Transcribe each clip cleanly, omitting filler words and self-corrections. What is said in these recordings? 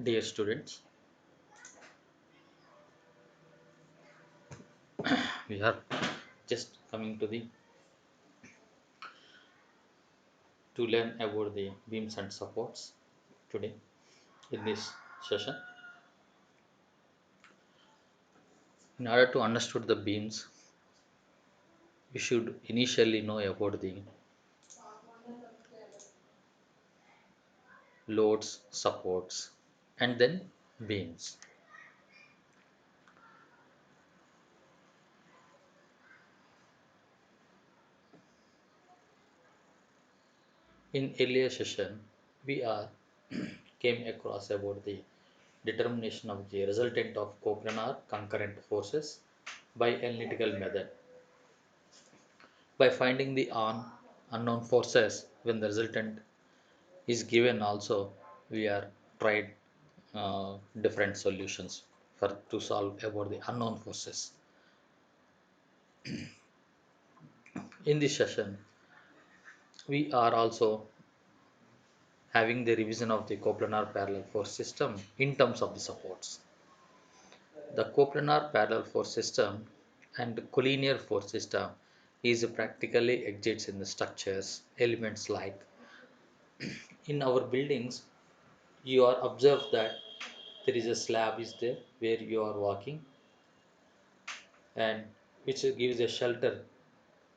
Dear students, we are just coming to learn about the beams and supports today in this session. In order to understand the beams, we should initially know about the loads, supports, and then beams. In earlier session, we are came across about the determination of the resultant of coplanar concurrent forces by analytical method. By finding the unknown forces when the resultant is given also, we are tried different solutions for to solve about the unknown forces. In this session, we are also having the revision of the coplanar parallel force system in terms of the supports. The coplanar parallel force system and collinear force system is practically exists in the structures elements like in our buildings. You are observed that there is a slab is there where you are walking, and which gives a shelter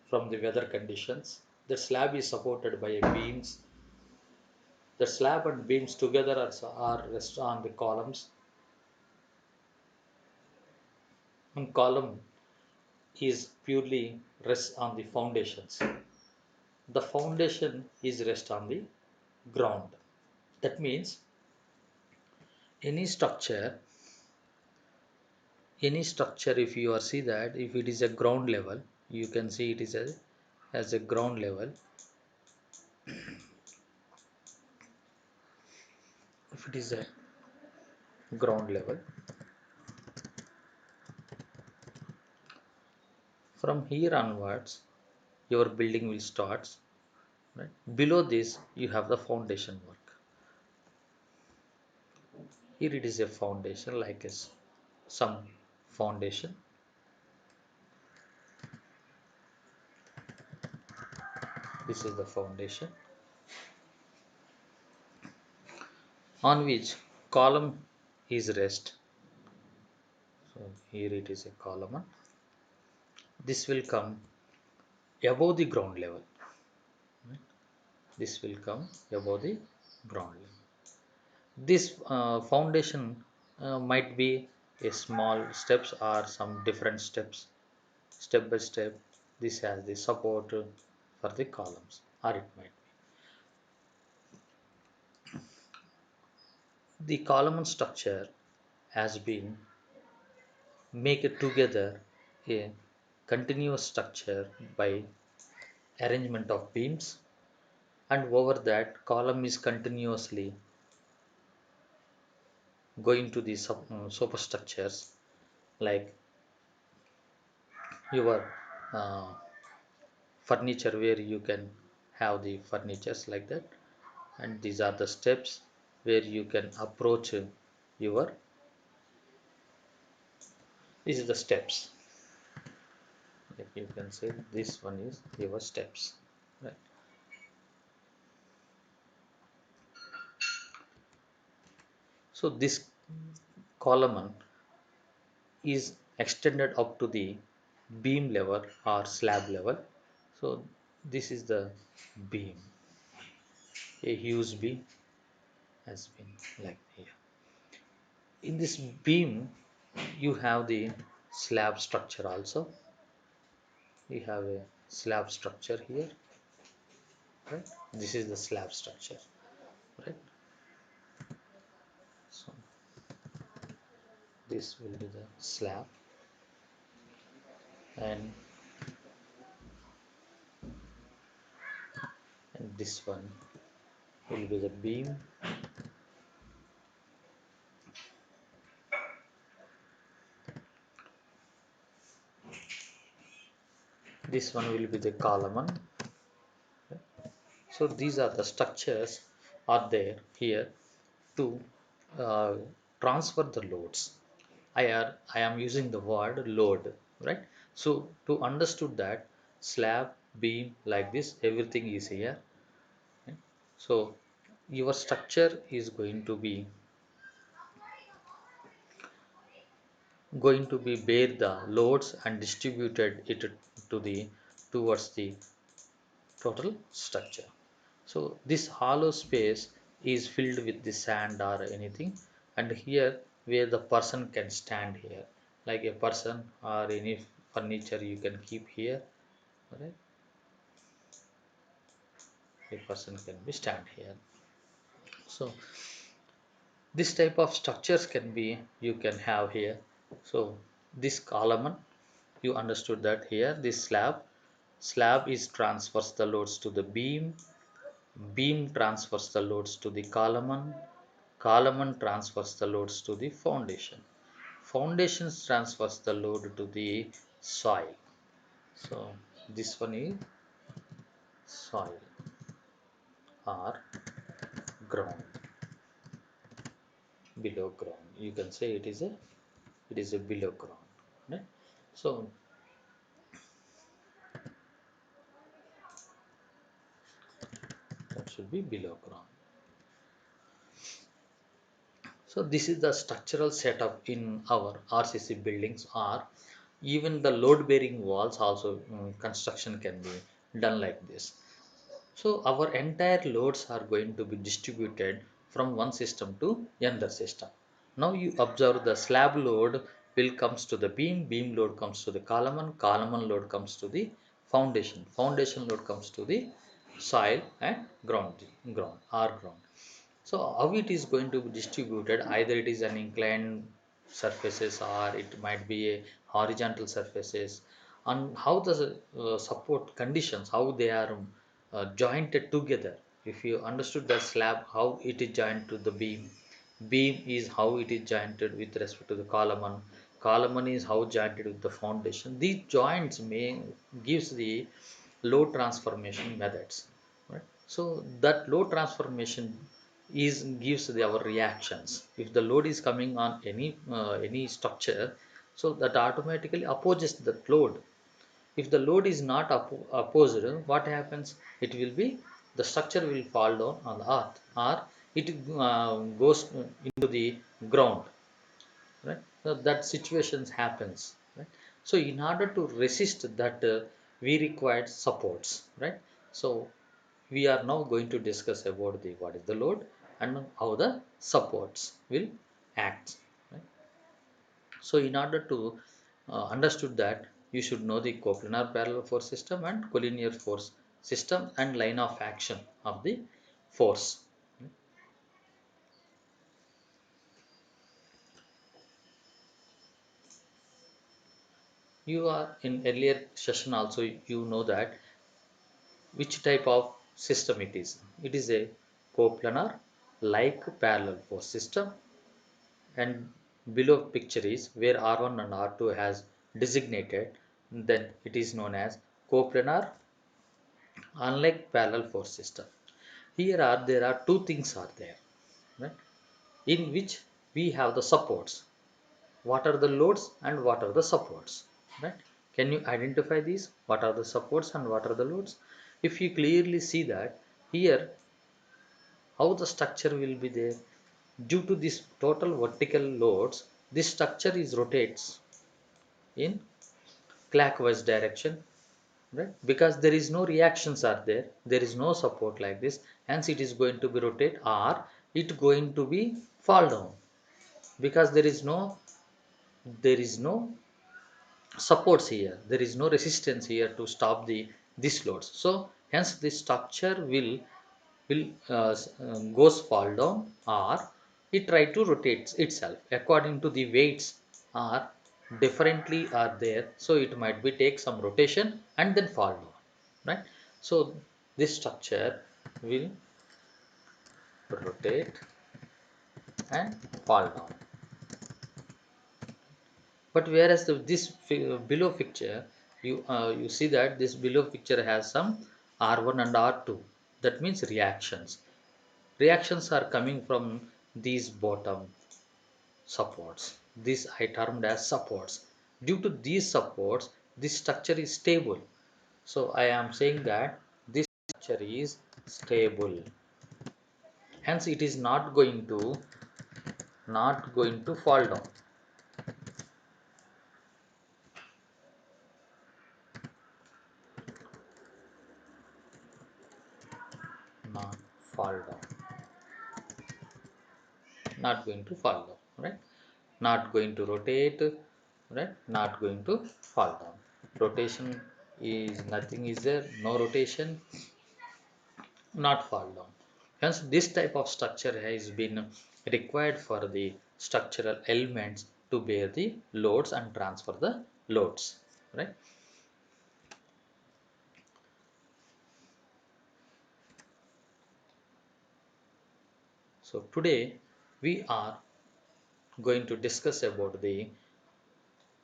from the weather conditions. The slab is supported by a beams. The slab and beams together are rest on the columns. And column is purely rest on the foundations. The foundation is rest on the ground. That means any structure, if you are see that if it is a ground level, you can see it is as a ground level. If it is a ground level, from here onwards, your building will start. Right? Below this, you have the foundation work. Here it is a foundation, like some foundation. This is the foundation on which column is rest. So here it is a column. This will come above the ground level. Right? This will come above the ground level. This foundation might be a small steps or some different steps, step by step. This has the support for the columns, or it might be the column structure has been make it together a continuous structure by arrangement of beams, and over that column is continuously going to the superstructures like your uh, furniture, where you can have the furnitures like that, and these are the steps where you can approach your this is the steps, like you can say this one is your steps, right? So this column is extended up to the beam level or slab level. So this is the beam, a huge beam has been like here. In this beam you have the slab structure also. We have a slab structure here, right? This is the slab structure, right? So this will be the slab, and this one will be the beam. This one will be the column. So these are the structures are there here to uh, transfer the loads. I am using the word load, right? So to understood that slab, beam like this, everything is here. Right? So your structure is going to be bear the loads and distributed it to the towards the total structure. So this hollow space is filled with the sand or anything, and here where the person can stand here, like a person or any furniture you can keep here, right? A person can be stand here. So this type of structures can be you can have here. So this column, you understood that here this slab is transfers the loads to the beam, beam transfers the loads to the column, column transfers the loads to the foundation, foundations transfers the load to the soil. So this one is soil or ground, below ground, you can say it is a below ground, right? So that should be below ground. So this is the structural setup in our RCC buildings, or even the load bearing walls also, construction can be done like this. So our entire loads are going to be distributed from one system to another system. Now you observe the slab load will comes to the beam, beam load comes to the column load comes to the foundation load comes to the soil and ground. So how it is going to be distributed, either it is an inclined surfaces or it might be a horizontal surfaces, and how the support conditions, how they are jointed together. If you understood the slab, how it is joined to the beam, beam is how it is jointed with respect to the column is how jointed with the foundation. These joints may gives the load transformation methods, right? So that load transformation is gives the our reactions. If the load is coming on any structure, so that automatically opposes that load. If the load is not opposed, what happens? It will be the structure will fall down on the earth, or it goes into the ground, right? So that situations happens, right? So in order to resist that, we require supports, right? So we are now going to discuss about the what is the load and how the supports will act, right? So in order to understood that, you should know the coplanar parallel force system and collinear force system and line of action of the force. You are in earlier session also, you know that which type of system it is. It is a coplanar like parallel force system, and below picture is where R1 and R2 has designated, then it is known as coplanar unlike parallel force system. Here are there are two things are there, right? In which we have the supports. What are the loads and what are the supports, right? Can you identify these? What are the supports and what are the loads? If you clearly see that here, how the structure will be there, due to this total vertical loads, this structure is rotates in clockwise direction, right? Because there is no reactions are there is no support like this, hence it is going to be rotate, or it going to be fall down, because there is no supports here, there is no resistance here to stop the this loads. So hence this structure will goes fall down, or it try to rotate itself according to the weights are differently are there, so it might be take some rotation and then fall down, right? So this structure will rotate and fall down. But whereas below picture, you see that this below picture has some R1 and R2, that means reactions are coming from these bottom supports. This I termed as supports. Due to these supports, this structure is stable. So I am saying that this structure is stable. Hence it is not going to fall down. Not fall down. Not going to fall down, right? Not going to rotate, right? Not going to fall down. Rotation is nothing is there, no rotation, not fall down. Hence this type of structure has been required for the structural elements to bear the loads and transfer the loads, right? So today we are going to discuss about the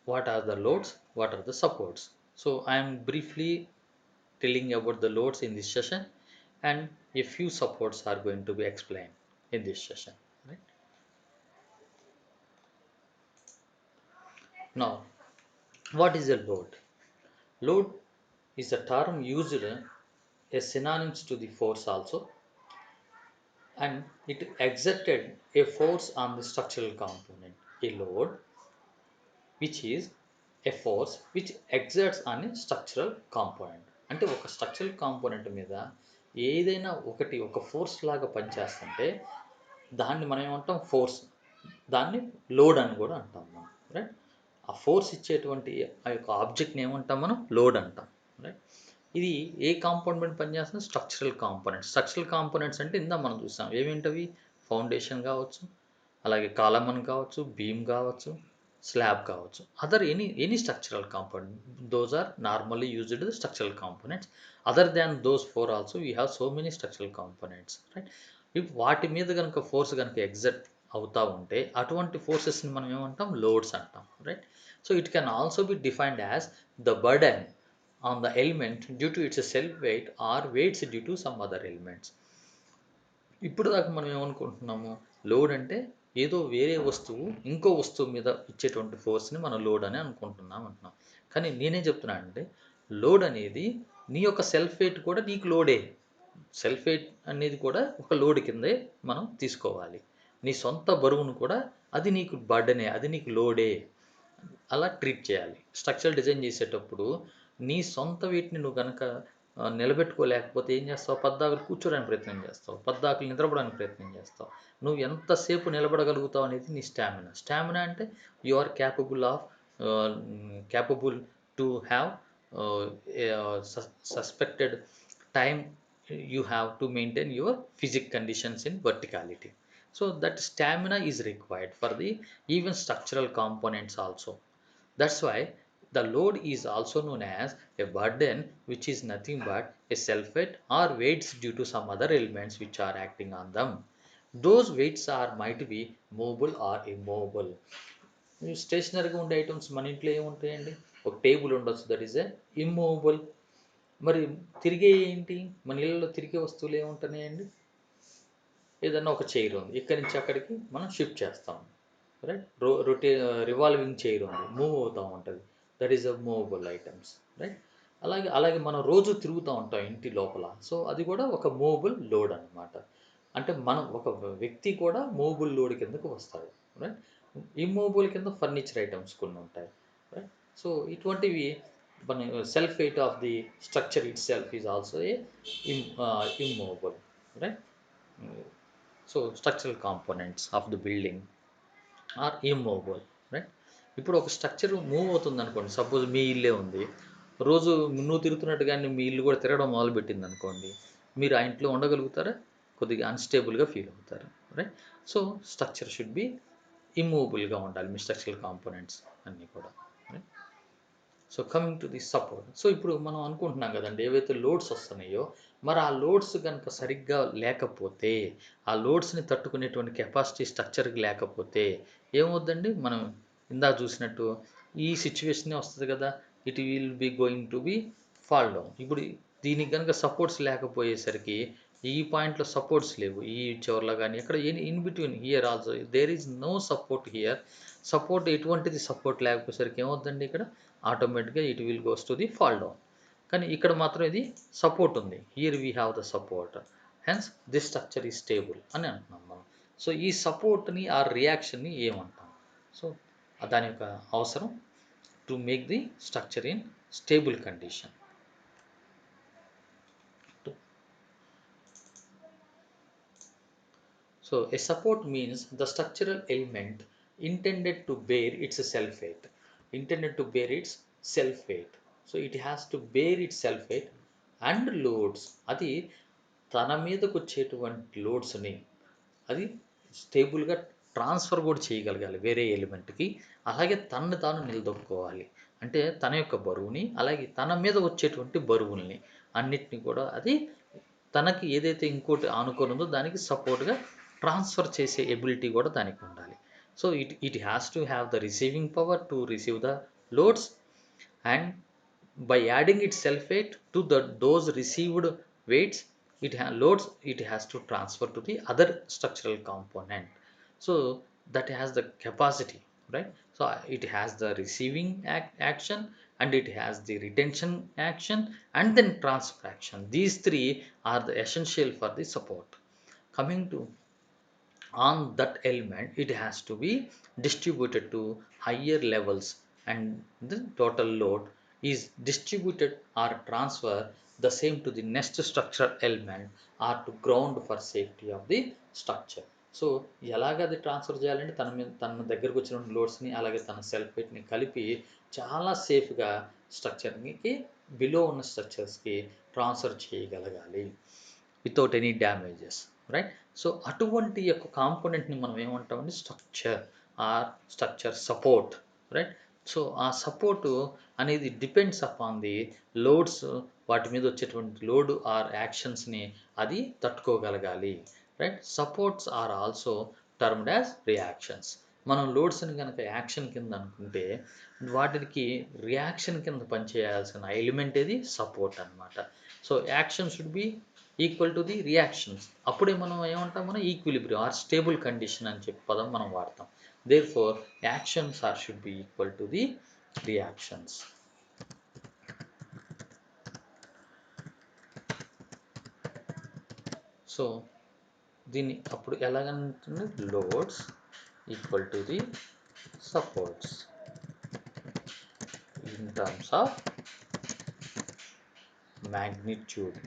what are the loads, what are the supports. So I am briefly telling about the loads in this session, and a few supports are going to be explained in this session, right? Now, what is a load? Load is a term used as synonyms to the force also, and it exerted a force on the structural component. A load which is a force which exerts on a structural component. అంటే ఒక structural component మీద ఏదైనా ఒకటి ఒక force లాగా పనిచేస్తుంటే దాన్ని మనం ఏమంటాం ఫోర్స్, దాన్ని లోడ్ అని కూడా అంటాం మనం, రైట్? ఆ ఫోర్స్ ఇచ్చేటువంటి ఆ యొక్క ఆబ్జెక్ట్ని ఏమంటాం మనం లోడ్ అంటాం, రైట్? ఇది ఏ కాంపౌండ్ మీద పనిచేస్తుంది? Structural components. స్ట్రక్చరల్ కాంపోనెంట్స్ అంటే ఇందా మనం చూసాం ఏమేంటవి, ఫౌండేషన్ కావచ్చు, అలాగే కాలమన్ కావచ్చు, బీమ్ కావచ్చు, స్లాబ్ కావచ్చు, other any structural component, those are normally used structural components. Other than those four also we have so many structural components, right? If వాటి మీద కనుక ఫోర్స్ కనుక ఎగ్జర్ట్ అవుతూ ఉంటే అటువంటి ఫోర్సెస్ని మనం ఏమంటాం? లోడ్స్ అంటాం, right? So it can also be defined as the burden on the element due to its self weight or weights due to some other elements. ఇప్పుడు దాకా మనం ఏమనుకుంటున్నాము? లోడ్ అంటే ఏదో వేరే వస్తువు ఇంకో వస్తువు మీద ఇచ్చేటువంటి ఫోర్స్ని మనం లోడ్ అని అనుకుంటున్నాం అంటున్నాం. కానీ నేనేం చెప్తున్నా అంటే లోడ్ అనేది నీ యొక్క సెల్ఫ్ వెయిట్ కూడా నీకు లోడే. సెల్ఫ్ వెయిట్ అనేది కూడా ఒక లోడ్ కిందే మనం తీసుకోవాలి. నీ సొంత బరువును కూడా అది నీకు బర్డెనే, అది నీకు లోడే, అలా ట్రీట్ చేయాలి. స్ట్రక్చరల్ డిజైన్ చేసేటప్పుడు నీ సొంత వెయిట్‌ని నువ్వు గనక నిలబెట్టుకోలేకపోతే ఏం చేస్తావు? పద్దాకలు కూర్చోడానికి ప్రయత్నం చేస్తావు. పద్దాకలు నిద్రపోవడానికి ప్రయత్నం చేస్తావు. నువ్వు ఎంతసేపు నిలబడగలుగుతావు అనేది నీ స్టామినా. స్టామినా అంటే you are capable to have suspected time you have to maintain your physic conditions in verticality. So that stamina is required for the even structural components also. That's why the load is also known as a burden, which is nothing but a self weight or weights due to some other elements which are acting on them. Those weights are might be movable or immobile. స్టేషనరీగా ఉండే items మన ఇంట్లో ఏముంటాయండి? ఒక table ఉండొచ్చు, that is a immovable. మరి తిరిగే ఏంటి? మన ఇళ్ళలో తిరిగే వస్తువులు ఏముంటున్నాయండి? ఏదన్నా ఒక చైర్ ఉంది, ఇక్కడి నుంచి అక్కడికి మనం షిఫ్ట్ చేస్తాం, రైట్? రివాల్వింగ్ చైర్ ఉంది, మూవ్ అవుతూ ఉంటుంది, that is a movable items, right? అలాగే అలాగే మనం రోజు తిరుగుతూ ఉంటాం ఇంటి లోపల, సో అది కూడా ఒక మూవబుల్ లోడ్ అనమాట. అంటే మనం ఒక వ్యక్తి కూడా మూవబుల్ లోడ్ కిందకు వస్తాడు, రైట్? ఇమ్మూవబుల్ కింద ఫర్నిచర్ ఐటమ్స్ కొన్ని ఉంటాయి, రైట్? సో ఇటువంటివి మన self weight of the structure itself is also a immovable, right? So structural components of the building are immovable, right? ఇప్పుడు ఒక స్ట్రక్చర్ మూవ్ అవుతుంది అనుకోండి, సపోజ్ మీ ఇల్లే ఉంది, రోజు నువ్వు తిరుగుతున్నట్టుగానే మీ ఇల్లు కూడా తిరగడం మొదలుపెట్టింది అనుకోండి, మీరు ఆ ఇంట్లో ఉండగలుగుతారా? కొద్దిగా అన్స్టేబుల్గా ఫీల్ అవుతారు, right? So structure should be ఇమ్మూవబుల్గా ఉండాలి మీ స్ట్రక్చరల్ కాంపోనెంట్స్ అన్నీ కూడా, right? So coming to the support. So ఇప్పుడు మనం అనుకుంటున్నాం కదండి, ఏవైతే లోడ్స్ వస్తున్నాయో మరి ఆ లోడ్స్ కనుక సరిగ్గా లేకపోతే, ఆ లోడ్స్ని తట్టుకునేటువంటి కెపాసిటీ స్ట్రక్చర్కి లేకపోతే ఏమవుద్దండి? మనం ఇందాక చూసినట్టు ఈ సిచ్యువేషనే వస్తుంది కదా, it will be going to be fall down. ఇప్పుడు దీనికి కనుక సపోర్ట్స్ లేకపోయేసరికి ఈ పాయింట్‌లో సపోర్ట్స్ లేవు. ఈ చివర్లో గాని ఎక్కడ in between here also there is no support here. Support ఎటువంటిది సపోర్ట్ లేకపోయేసరికి ఏమవుద్దండి ఇక్కడ ఆటోమేటిక్‌గా it will goes to the fall down. కానీ ఇక్కడ మాత్రం ఇది సపోర్ట్ ఉంది. Here we have the support. Hence this structure is stable అని అంటున్నాం మనం. సో ఈ సపోర్ట్‌ని ఆ రియాక్షన్‌ని ఏమంటాం? సో దాని యొక్క అవసరం to make the structure in stable condition. So a support means the structural element intended to bear its self weight. Intended to bear its self weight. So it has to bear its self weight and loads. అది తన మీదకు వచ్చేటువంటి లోడ్స్ని అది స్టేబుల్గా transfer కూడా చేయగలగాలి వేరే ఎలిమెంట్కి. అలాగే తనని తాను నిలదొక్కుకోవాలి. అంటే తన యొక్క బరువుని అలాగే తన మీద వచ్చేటువంటి బరువుల్ని అన్నిటిని కూడా అది తనకి ఏదైతే ఇంకోటి ఆనుకొని ఉందో దానికి సపోర్ట్గా ట్రాన్స్ఫర్ చేసే ఎబిలిటీ కూడా దానికి ఉండాలి. So it has to have the receiving power to receive the loads and by adding its self weight to those received weights loads it has to transfer to the other structural component. So that has the capacity, right? So it has the receiving action and it has the retention action and then transfer action. These three are the essential for the support. Coming to on that element, it has to be distributed to higher levels and the total load is distributed or transfer the same to the next structural element or to ground for safety of the structure. So ఎలాగ అది transfer చేయాలంటే తన దగ్గరకు వచ్చిన లోడ్స్ని అలాగే తన self వెయిట్ని కలిపి చాలా సేఫ్గా స్ట్రక్చర్కి బిలో ఉన్న స్ట్రక్చర్స్కి ట్రాన్స్ఫర్ చేయగలగాలి without any damages, right? So అటువంటి యొక్క కాంపోనెంట్ని మనం ఏమంటామంటే structure or structure support, right? So ఆ సపోర్టు అనేది డిపెండ్స్ అపాన్ ది లోడ్స్, వాటి మీద వచ్చేటువంటి లోడ్ ఆర్ యాక్షన్స్ని అది తట్టుకోగలగాలి, right? Supports are also termed as reactions. మనం లోడ్స్ని కనుక యాక్షన్ కింద అనుకుంటే వాటికి రియాక్షన్ కింద పనిచేయాల్సిన ఎలిమెంట్ ఏది సపోర్ట్ అనమాట. So action should be equal to the reactions. అప్పుడే మనం ఏమంటాం, మనం ఈక్విలిబ్రియం ఆర్ స్టేబుల్ కండిషన్ అని చెప్పి పదం మనం వాడతాం. Therefore actions are should be equal to the reactions. So దీన్ని అప్పుడు ఎలాగంటుంది, loads equal to the supports in terms of magnitude.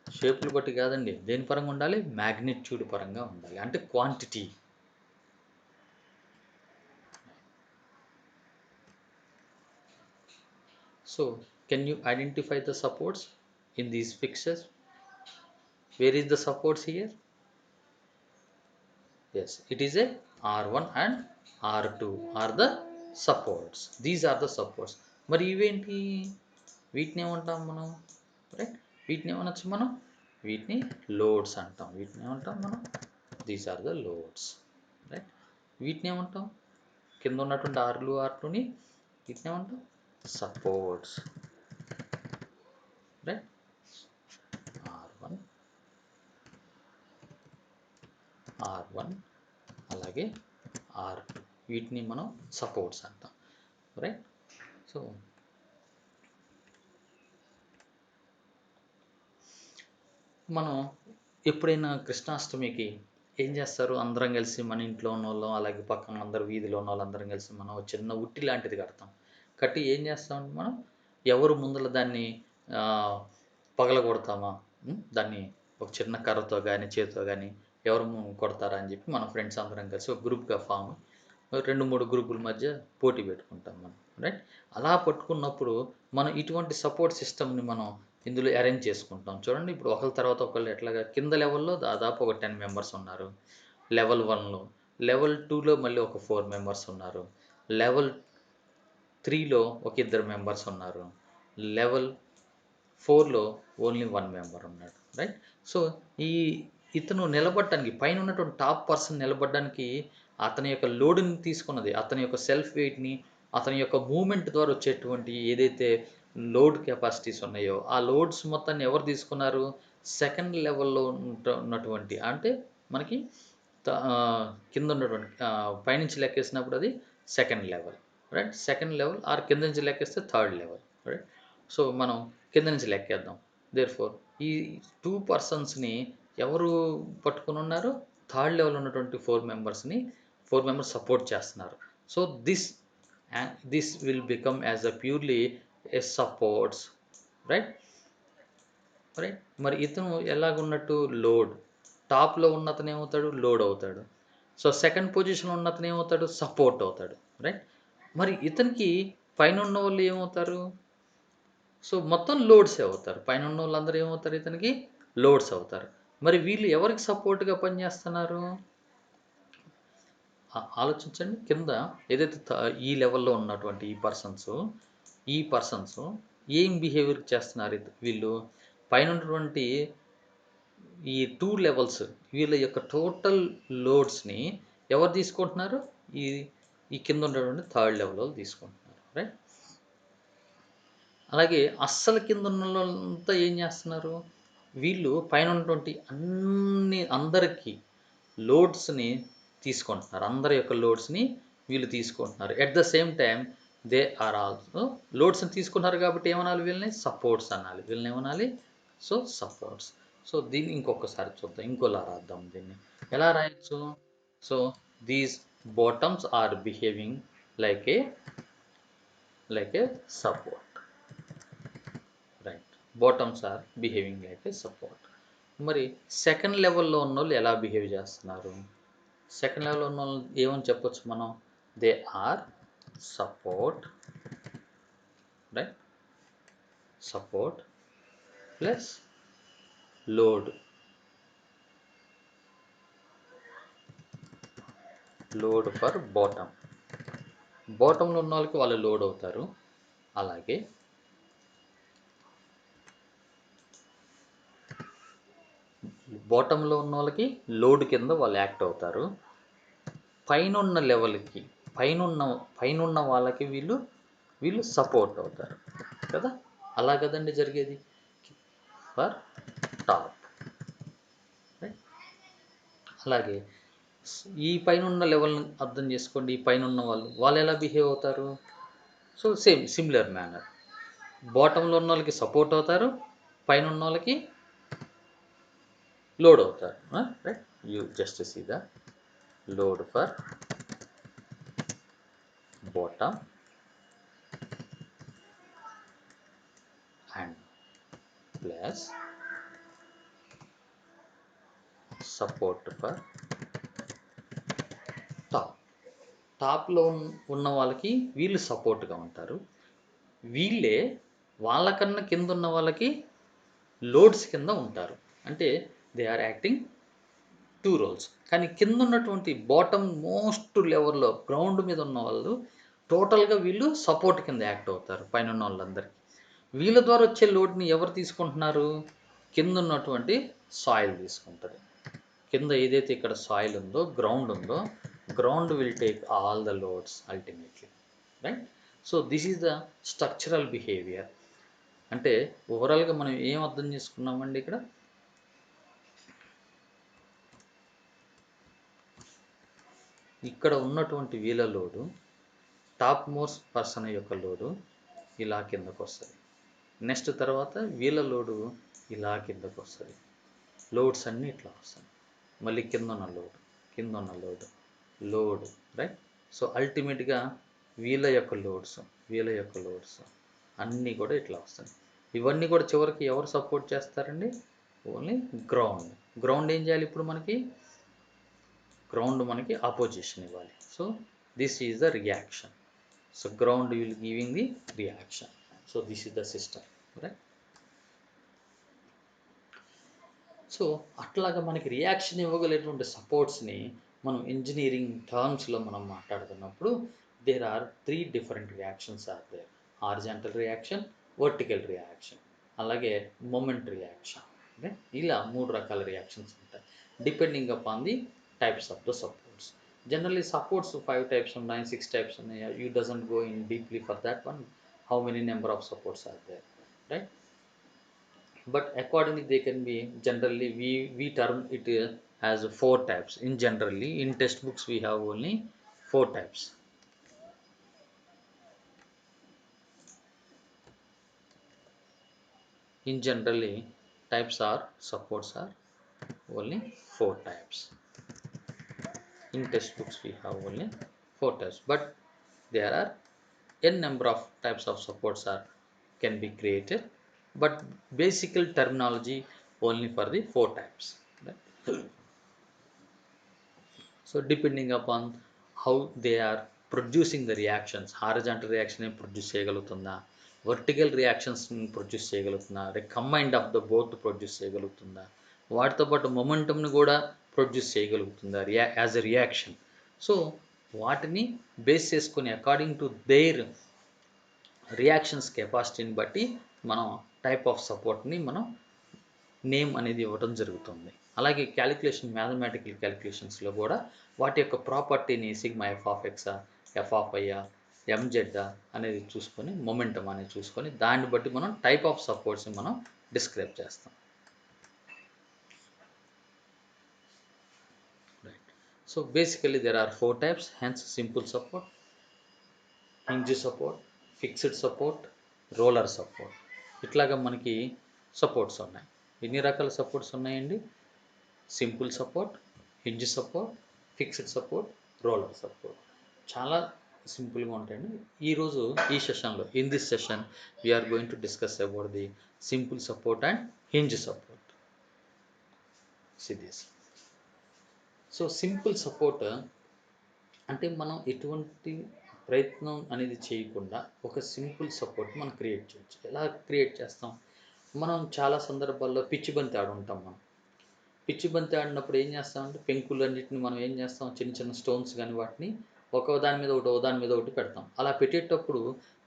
షేపులు బట్టి కాదండి, దేని పరంగా ఉండాలి, మ్యాగ్నిట్యూడ్ పరంగా ఉండాలి, అంటే quantity. So can you identify the supports in these fixtures? Where is the supports here? Yes, it is a R1 and R2 are the supports. These are the supports. మరి ఇవేంటి, వీటిని ఏమంటాం మనం, రైట్? వీటిని ఏమనొచ్చు మనం, వీటిని లోడ్స్ అంటాం. వీటిని ఏమంటాం మనం, these are the loads, right? వీటిని ఏమంటాం, కింద ఉన్నటువంటి ఆర్లు ఆర్2ని వీటిని ఏమంటాం, సపోర్ట్స్, రైట్? R1 అలాగే R2 వీటిని మనం సపోర్ట్స్ అంటాం, రైట్? సో మనం ఎప్పుడైనా కృష్ణాష్టమికి ఏం చేస్తారు, అందరం కలిసి మన ఇంట్లో ఉన్న వాళ్ళం అలాగే పక్కన అందరు వీధిలో ఉన్న వాళ్ళందరం కలిసి మనం చిన్న ఉట్టి లాంటిది కడతాం. కట్టి ఏం చేస్తామంటే మనం ఎవరు ముందర దాన్ని పగలగొడతామా, దాన్ని ఒక చిన్న కర్రతో కానీ చేతితో కానీ ఎవరు కొడతారా అని చెప్పి మన ఫ్రెండ్స్ అందరం కలిసి ఒక గ్రూప్గా ఫామ్ 2-3 గ్రూపుల మధ్య పోటీ పెట్టుకుంటాం మనం, రైట్? అలా పట్టుకున్నప్పుడు మనం ఇటువంటి సపోర్ట్ సిస్టమ్ని మనం ఇందులో అరేంజ్ చేసుకుంటాం. చూడండి, ఇప్పుడు ఒకరి తర్వాత ఒకళ్ళు ఎట్లాగా కింద లెవెల్లో దాదాపు ఒక 10 మెంబర్స్ ఉన్నారు, లెవెల్ 1లో. లెవెల్ 2లో మళ్ళీ ఒక 4 మెంబర్స్ ఉన్నారు, లెవెల్ 3లో ఒక 2 మెంబర్స్ ఉన్నారు, లెవెల్ 4లో ఓన్లీ 1 మెంబర్ ఉన్నాడు, రైట్? సో ఇతను నిలబడటానికి, పైన ఉన్నటువంటి టాప్ పర్సన్ నిలబడడానికి అతని యొక్క లోడ్ని తీసుకున్నది, అతని యొక్క సెల్ఫ్ వెయిట్ని, అతని యొక్క మూమెంట్ ద్వారా వచ్చేటువంటి ఏదైతే లోడ్ కెపాసిటీస్ ఉన్నాయో ఆ లోడ్స్ మొత్తాన్ని ఎవరు తీసుకున్నారు, సెకండ్ లెవెల్‌లో ఉన్నటువంటి అంటే మనకి కింద ఉన్నటువంటి పైనుంచి లెక్కేసినప్పుడు అది second level. Right. Second level or కింద నుంచి లెక్కేస్తే థర్డ్ లెవెల్. రైట్. సో, మనం కింద నుంచి లెక్కేద్దాం. దేర్‌ఫోర్ ఈ 2 పర్సన్స్‌ని ఎవరు పట్టుకొనున్నారు? థర్డ్ లెవెల్ ఉన్నటువంటి 4 మెంబర్స్ సపోర్ట్ చేస్తున్నారు. So, this will become as a purely a supports. Right. Right. మరి ఇతను ఎలాగున్నట్టు లోడ్. టాప్‌లో ఉన్నతను ఏమవుతాడు? లోడ్ అవుతాడు. సో, సెకండ్ పొజిషన్‌లో ఉన్నతను ఏమవుతాడు? సపోర్ట్ అవుతాడు. రైట్. మరి ఇతనికి పైనున్నోళ్ళు ఏమవుతారు? సో, మొత్తం లోడ్సే అవుతారు. పైనున్నోళ్ళందరూ ఏమవుతారు ఇతనికి? లోడ్స్ అవుతారు. మరి వీళ్ళు ఎవరికి సపోర్ట్‌గా పనిచేస్తున్నారు? ఆలోచించండి. కింద ఏదైతే ఈ లెవెల్‌లో ఉన్నటువంటి ఈ పర్సన్స్ ఏం బిహేవియర్ చేస్తున్నారు వీళ్ళు? పైనున్నటువంటి ఈ 2 లెవెల్స్ వీళ్ళ యొక్క టోటల్ లోడ్స్‌ని ఎవరు తీసుకుంటున్నారు? ఈ ఈ కింద ఉన్నటువంటి థర్డ్ లెవెలోళ్ళు తీసుకుంటున్నారు. రైట్. అలాగే అస్సలు కింద ఉన్నోళ్ళంతా ఏం చేస్తున్నారు? వీళ్ళు పైన ఉన్నటువంటి అందరికి లోడ్స్‌ని తీసుకుంటున్నారు. అందరి యొక్క లోడ్స్‌ని వీళ్ళు తీసుకుంటున్నారు. At the same time they are also లోడ్స్‌ని తీసుకున్నారు కాబట్టి ఏమనాలి వీళ్ళని? సపోర్ట్స్ అనాలి. వీళ్ళని ఏమనాలి? So, supports. సో, దీన్ని ఇంకొకసారి చూద్దాం. ఇంకోలా రాద్దాం దీన్ని. ఎలా రాయొచ్చు? So, these bottoms are behaving like a support. Right. Bottoms are behaving like a support. మరి సెకండ్ లెవెల్‌లో ఉన్నోళ్ళు ఎలా బిహేవ్ చేస్తున్నారు? సెకండ్ లెవెల్‌లో ఉన్నోళ్ళని ఏమని చెప్పొచ్చు మనం? They are support. Right. Support plus load. Load for bottom. బాటమ్‌లో ఉన్నోళ్ళకి వాళ్ళు లోడ్ అవుతారు. అలాగే బాటమ్‌లో ఉన్నోళ్ళకి లోడ్ కింద వాళ్ళు యాక్ట్ అవుతారు. పైనున్న లెవెల్‌కి పైనున్న పైనున్న వాళ్ళకి వీళ్ళు సపోర్ట్ అవుతారు. కదా! అలా కదండీ జరిగేది. For top. రైట్. అలాగే ఈ పైనున్న లెవెల్‌ని అర్థం చేసుకోండి. ఈ పైనున్న వాళ్ళు ఎలా బిహేవ్ అవుతారు? So, same similar manner. బాటమ్‌లో ఉన్నోళ్ళకి సపోర్ట్ అవుతారు. పైనున్నోళ్ళకి లోడ్ అవుతారు. Right. You just see the load for bottom and plus support for top. టాప్‌లో ఉన్న వాళ్ళకి వీళ్ళు సపోర్ట్‌గా ఉంటారు. వీళ్ళే వాళ్ళకన్నా కిందున్న వాళ్ళకి లోడ్స్ కింద ఉంటారు. అంటే దే ఆర్ యాక్టింగ్ 2 రోల్స్. కానీ కిందున్నటువంటి బాటమ్ మోస్ట్ లెవెల్‌లో గ్రౌండ్ మీద ఉన్నవాళ్ళు టోటల్‌గా వీళ్ళు సపోర్ట్ కింద యాక్ట్ అవుతారు పైనున్నోళ్ళందరికి. వీళ్ళ ద్వారా వచ్చే లోడ్‌ని ఎవరు తీసుకుంటున్నారు? కిందున్నటువంటి సాయిల్ తీసుకుంటది. కింద ఏదైతే ఇక్కడ సాయిల్ ఉందో, గ్రౌండ్ ఉందో, ground will take all the loads ultimately. Right. So, this is the structural behaviour. అంటే ఓవరాల్‌గా మనం ఏం అర్థం చేసుకున్నామండి ఇక్కడ? ఇక్కడ ఉన్నటువంటి వీళ్ళ లోడు, టాప్ మోస్ట్ పర్సన్ యొక్క లోడు ఇలా కిందకొస్తది. నెక్స్ట్ తర్వాత వీళ్ళ లోడు ఇలా కిందకొస్తది. లోడ్స్ అన్నీ ఇట్లా వస్తాయి. మళ్ళీ కిందున్న లోడ్. రైట్. సో, అల్టిమేట్‌గా వీళ్ళ యొక్క లోడ్స్ అన్నీ కూడా ఇట్లా వస్తాయి. ఇవన్నీ కూడా చివరికి ఎవరు సపోర్ట్ చేస్తారండి? Only ground. గ్రౌండ్ ఏం చేయాలి ఇప్పుడు మనకి? గ్రౌండ్ మనకి అపోజిషన్ ఇవ్వాలి. So, this is the reaction. So, ground will giving the reaction. So, this is the system. Right. So, అట్లాగా మనకి రియాక్షన్ ఇవ్వగలిగేటువంటి సపోర్ట్స్‌ని మనం ఇంజినీరింగ్ టర్మ్స్‌లో మనం మాట్లాడుతున్నప్పుడు there are 3 different reactions are there. Horizontal reaction, vertical reaction, అలాగే moment reaction. Okay. ఇలా 3 రకాల reactions ఉంటాయి. Depending upon the types of the supports. Generally supports 5 types ఉన్నాయి, 6 టైప్స్ ఉన్నాయి. You doesn't go in deeply for that one. How many number of supports are there. Right. but accordingly they can be generally we term it as four types. In generally in textbooks we have only four types. In generally types are supports are only four types. In textbooks we have only four types, but there are n number of types of supports are can be created, but basic terminology only for the four types, right? So depending upon how they are producing the reactions, horizontal reaction produce చేయగలుగుతుందా, vertical reactions produce చేయగలుగుతుందా, combined of the both produce చేయగలుగుతుందా, వాటితో పాటు మొమెంటంని కూడా produce చేయగలుగుతుందా as a reaction. So వాటిని base చేసుకొని అకార్డింగ్ టు దేర్ రియాక్షన్స్ కెపాసిటీని బట్టి మనం టైప్ ఆఫ్ సపోర్ట్ని మనం నేమ్ అనేది ఇవ్వడం జరుగుతుంది. అలాగే క్యాలిక్యులేషన్ మ్యాథమెటికల్ క్యాలిక్యులేషన్స్లో కూడా వాటి యొక్క ప్రాపర్టీని sigma F of x, F of y, MZ అనేది చూసుకొని మొమెంటం అనేది చూసుకొని దాన్ని బట్టి మనం టైప్ ఆఫ్ సపోర్ట్స్ని మనం డిస్క్రైబ్ చేస్తాం. Right. So basically there are four types, hence simple support, hinge support, fixed support, roller support. ఇట్లాగా మనకి సపోర్ట్స్ ఉన్నాయి. ఎన్ని రకాల సపోర్ట్స్ ఉన్నాయండి? Simple support, hinge support, fixed support, roller support. చాలా సింపుల్గా ఉంటాయండి. ఈరోజు ఈ సెషన్లో in this session we're going to discuss about the simple support and hinge support. Series. So simple support అంటే మనం ఎటువంటి ప్రయత్నం అనేది చేయకుండా ఒక సింపుల్ సపోర్ట్ మనం క్రియేట్ చేయొచ్చు. ఎలా క్రియేట్ చేస్తాం? మనం చాలా సందర్భాల్లో పిచ్చి బంతి ఆడుంటాం. మనం పిచ్చి బంతి ఆడినప్పుడు ఏం చేస్తామంటే పెంకులు అన్నిటిని మనం ఏం చేస్తాం, చిన్న చిన్న స్టోన్స్ కానీ వాటిని ఒక దాని మీద ఒకటి, ఒక దాని మీద ఒకటి పెడతాం. అలా పెట్టేటప్పుడు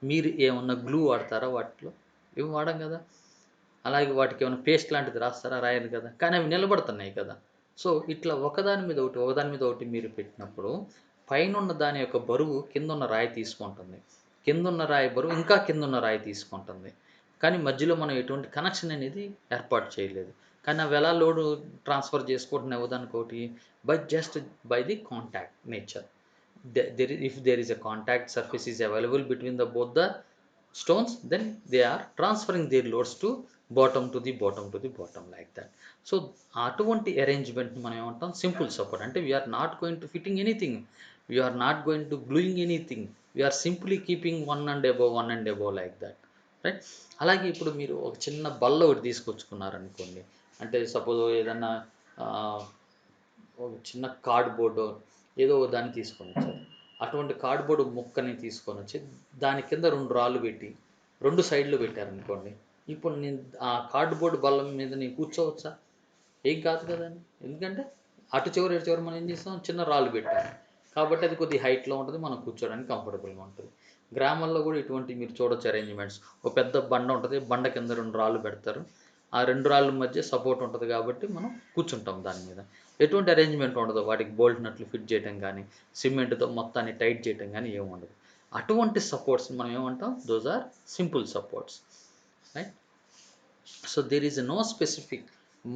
మీరు ఏమన్నా గ్లూ వాడతారా? వాటిలో ఏం వాడం కదా. అలాగే వాటికి ఏమైనా పేస్ట్ లాంటిది రాస్తారా? రాయరు కదా. కానీ అవి నిలబడుతున్నాయి కదా. సో ఇట్లా ఒకదాని మీద ఒకటి, ఒకదాని మీద ఒకటి మీరు పెట్టినప్పుడు పైన దాని యొక్క బరువు కింద ఉన్న రాయి తీసుకుంటుంది, కింద ఉన్న రాయి బరువు ఇంకా కింద ఉన్న రాయి తీసుకుంటుంది. కానీ మధ్యలో మనం ఎటువంటి కనెక్షన్ అనేది ఏర్పాటు చేయలేదు. కానీ అవి ఎలా లోడ్ ట్రాన్స్ఫర్ చేసుకుంటున్నాయి ఒకదానికొకటి? Just by the contact nature. If there is a contact surface is available between the both the stones, then they are transferring their loads to bottom to the bottom to the bottom like that. So అటువంటి arrangement మనం ఏమంటాం? Simple support. అంటే we are not going to fitting anything, we are not going to gluing anything, we are simply keeping one and above like that, right. అలాగే ఇప్పుడు మీరు ఒక చిన్న బల్ల ఒకటి తీసుకొచ్చుకున్నారనుకోండి, అంటే సపోజ్ ఏదన్నా ఒక చిన్న కార్డ్బోర్డు ఏదో దాన్ని తీసుకొని వచ్చారు. అటువంటి కార్డ్బోర్డు ముక్కని తీసుకొని వచ్చి దాని కింద రెండు రాళ్ళు పెట్టి రెండు సైడ్లు పెట్టారనుకోండి, ఇప్పుడు నేను ఆ కార్డ్బోర్డు బల్ల మీద నేను కూర్చోవచ్చా? ఏం కాదు కదండి. ఎందుకంటే అటు చివరి ఇటు చివరి మనం ఏం చేస్తాం, చిన్న రాళ్ళు పెట్టాము కాబట్టి అది కొద్ది హైట్లో ఉంటుంది, మనం కూర్చోడానికి కంఫర్టబుల్గా ఉంటుంది. గ్రామాల్లో కూడా ఇటువంటి మీరు చూడొచ్చు అరేంజ్మెంట్స్. ఒక పెద్ద బండ ఉంటుంది, బండ కింద రెండు రాళ్ళు పెడతారు, ఆ రెండు రాళ్ళ మధ్య సపోర్ట్ ఉంటుంది కాబట్టి మనం కూర్చుంటాం దాని మీద. ఎటువంటి అరేంజ్మెంట్ ఉండదు, వాటికి బోల్ట్ నట్లు ఫిట్ చేయడం కానీ సిమెంట్తో మొత్తాన్ని టైట్ చేయడం కానీ ఏమి ఉండదు. అటువంటి సపోర్ట్స్ మనం ఏమంటాం? Those are simple supports, right. So there is no specific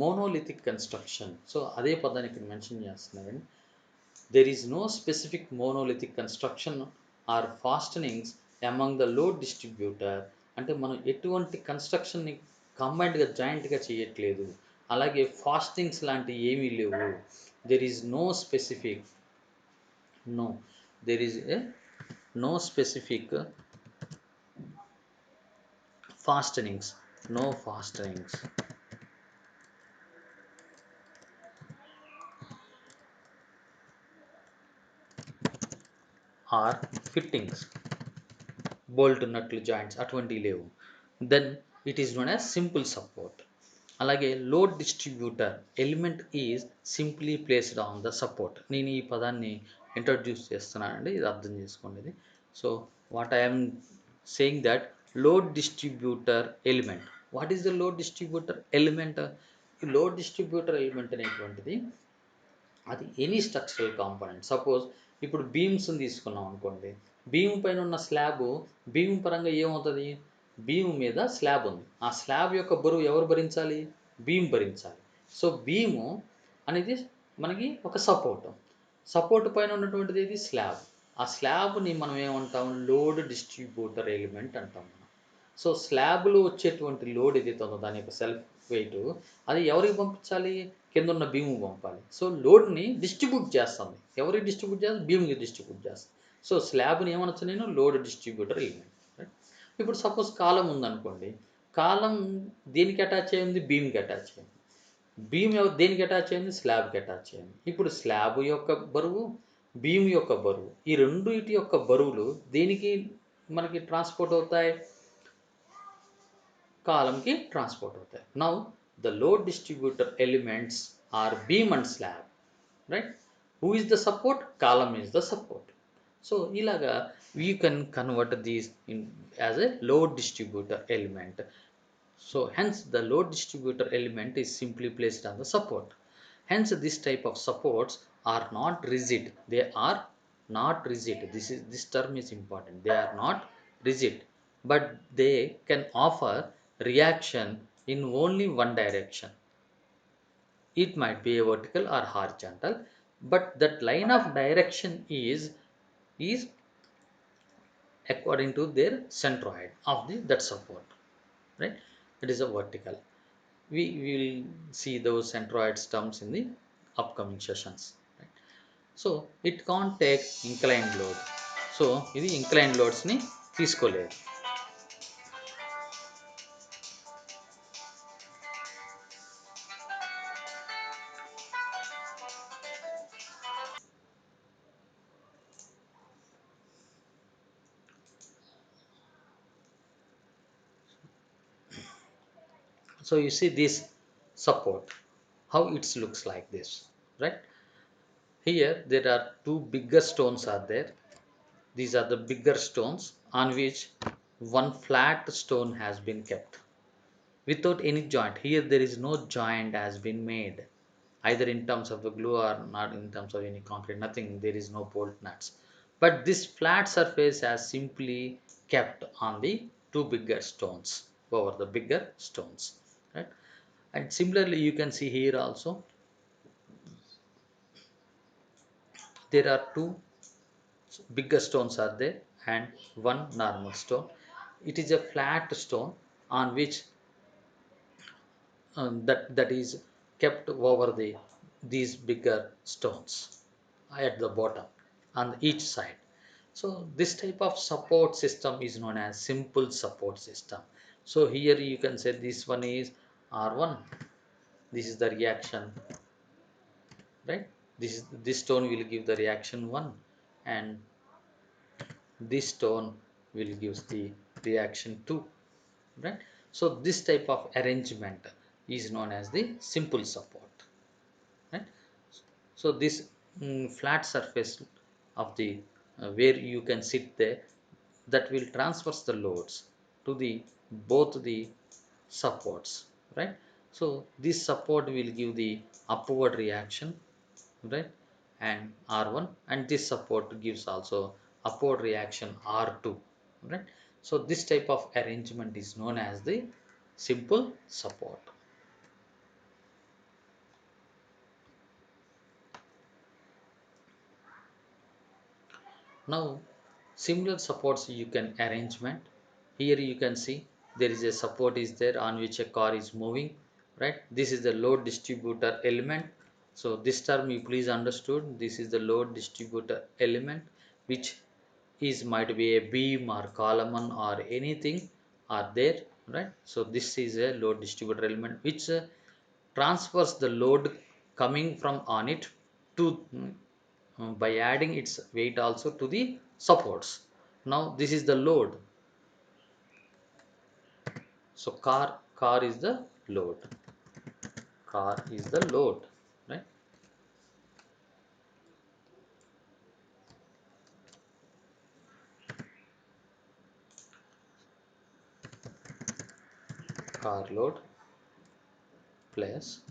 monolithic construction. So అదే పదాన్ని ఇక్కడ మెన్షన్ చేస్తున్నారండి. There is no specific monolithic construction or fastenings among the load distributor. అంటే మనం ఎటువంటి కన్స్ట్రక్షన్ని కంబైన్డ్గా జాయింట్గా చేయట్లేదు, అలాగే ఫాస్టింగ్స్ లాంటివి ఏమీ లేవు. There is no specific, no there is a no specific fastenings, no fastenings or fittings, bolt నట్లు జాయింట్స్ అటువంటివి లేవు. Then it is known as simple support. అలాగే load distributor element is simply placed on the support. నేను ఈ పదాన్ని introduce చేస్తున్నానండి, ఇది అర్థం చేసుకోండి ఇది. So what I'm saying that load distributor element. What is the load distributor element? ఈ లోడ్ డిస్ట్రిబ్యూటర్ ఎలిమెంట్ అనేటువంటిది అది ఎనీ స్ట్రక్చరల్ కాంపోనెంట్. సపోజ్ ఇప్పుడు బీమ్స్ని తీసుకున్నాం అనుకోండి, బీమ్ పైన ఉన్న స్లాబ్ బీమ్ పరంగా ఏమవుతుంది? బీమ్ మీద స్లాబ్ ఉంది. ఆ స్లాబ్ యొక్క బరువు ఎవరు భరించాలి? బీమ్ భరించాలి. సో, బీము అనేది మనకి ఒక సపోర్ట్. సపోర్ట్ పైన ఉన్నటువంటిది ఏది? స్లాబ్. ఆ స్లాబ్‌ని మనం ఏమంటాం? లోడ్ డిస్ట్రిబ్యూటర్ ఎలిమెంట్ అంటాం మనం. సో, స్లాబ్‌లో వచ్చేటువంటి లోడ్ ఏదైతే ఉందో దాని యొక్క సెల్ఫ్ వెయిటు అది ఎవరికి పంపించాలి? కిందున్న బీమ్‌కి పంపాలి. సో, లోడ్‌ని డిస్ట్రిబ్యూట్ చేస్తుంది. ఎవరికి డిస్ట్రిబ్యూట్ చేస్తుంది? బీమ్‌కి డిస్ట్రిబ్యూట్ చేస్తుంది. సో, స్లాబ్‌ని ఏమనొచ్చు నేను? Load distributor element. రైట్. ఇప్పుడు సపోజ్ కాలమ్ ఉందనుకోండి. కాలమ్ దేనికి అటాచ్ అయ్యి ఉంది? బీమ్‌కి అటాచ్ అయ్యి ఉంది. బీమ్ దేనికి అటాచ్ అయింది? స్లాబ్‌కి అటాచ్ అయింది. ఇప్పుడు స్లాబ్ యొక్క బరువు, బీమ్ యొక్క బరువు. ఈ రెండిటి యొక్క బరువులు దేనికి మనకి ట్రాన్స్‌పోర్ట్ అవుతాయి? కాలమ్‌కి ట్రాన్స్‌పోర్ట్ అవుతాయి. Now the load distributor elements are beam and slab. Right. Who is the support? Column is the support. So ఇలాగా we can convert these in as a load distributor element. So hence the load distributor element is simply placed on the support. Hence this type of supports are not rigid. They are not rigid. This term is important. They are not rigid, but they can offer reaction in only one direction. It might be a vertical or horizontal, but that line of direction is according to their centroid of that support, right? It is a vertical. We will see those centroids terms in the upcoming sessions, right? So it can't take inclined load. So ఇది inclined loads ని తీసుకోలేదు. So you see this support, how it looks like this, right? Here there are two bigger stones are there. These are the bigger stones on which one flat stone has been kept without any joint. Here there is no joint has been made, either in terms of the glue or not in terms of any concrete, nothing. There is no bolt nuts. But this flat surface has simply kept on the two bigger stones over the bigger stones, right? And similarly, you can see here also there are two bigger stones are there and one normal stone. It is a flat stone on which that is kept over these bigger stones at the bottom on each side. So this type of support system is known as simple support system. So here you can say this one is R1. This is the reaction, right? This stone will give the reaction 1, and this stone will give the reaction 2, right? So this type of arrangement is known as the simple support, right? So this flat surface of the where you can sit there, that will transfer the loads to the both the supports, right? So this support will give the upward reaction, right? And R1, and this support gives also upward reaction R2, right? So this type of arrangement is known as the simple support. Now similar supports you can arrangement. Here you can see there is a support is there on which a car is moving, right? This is the load distributor element. So this term you please understood. This is the load distributor element, which is might be a beam or column or anything are there, right? So this is a load distributor element which transfers the load coming from on it to by adding its weight also to the supports. Now this is the load. So car is the load. Car is the load, right? Car load plus